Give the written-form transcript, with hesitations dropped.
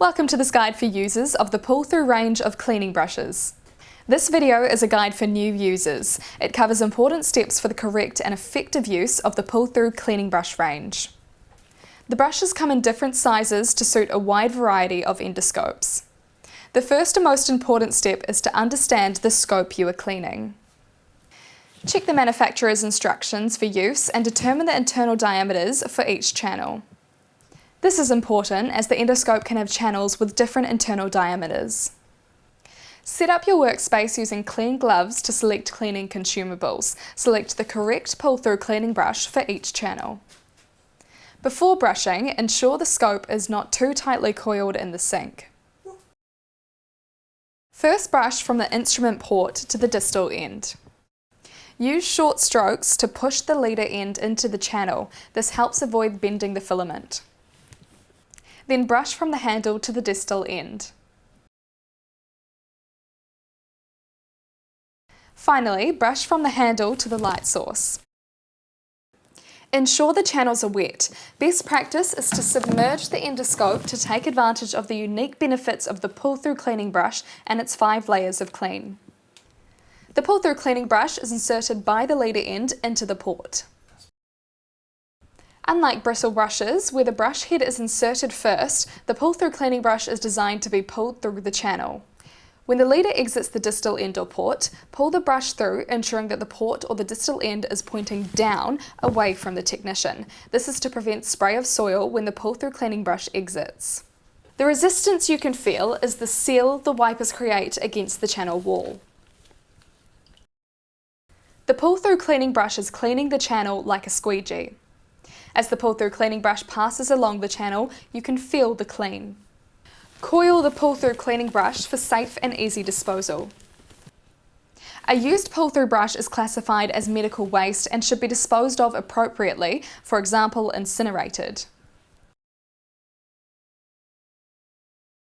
Welcome to this guide for users of the Pull Through range of cleaning brushes. This video is a guide for new users. It covers important steps for the correct and effective use of the Pull Through cleaning brush range. The brushes come in different sizes to suit a wide variety of endoscopes. The first and most important step is to understand the scope you are cleaning. Check the manufacturer's instructions for use and determine the internal diameters for each channel. This is important as the endoscope can have channels with different internal diameters. Set up your workspace using clean gloves to select cleaning consumables. Select the correct pull-through cleaning brush for each channel. Before brushing, ensure the scope is not too tightly coiled in the sink. First brush from the instrument port to the distal end. Use short strokes to push the leader end into the channel. This helps avoid bending the filament. Then brush from the handle to the distal end. Finally, brush from the handle to the light source. Ensure the channels are wet. Best practice is to submerge the endoscope to take advantage of the unique benefits of the pull-through cleaning brush and its 5 layers of clean. The pull-through cleaning brush is inserted by the leader end into the port. Unlike bristle brushes, where the brush head is inserted first, the pull-through cleaning brush is designed to be pulled through the channel. When the leader exits the distal end or port, pull the brush through, ensuring that the port or the distal end is pointing down, away from the technician. This is to prevent spray of soil when the pull-through cleaning brush exits. The resistance you can feel is the seal the wipers create against the channel wall. The pull-through cleaning brush is cleaning the channel like a squeegee. As the pull-through cleaning brush passes along the channel, you can feel the clean. Coil the pull-through cleaning brush for safe and easy disposal. A used pull-through brush is classified as medical waste and should be disposed of appropriately, for example, incinerated.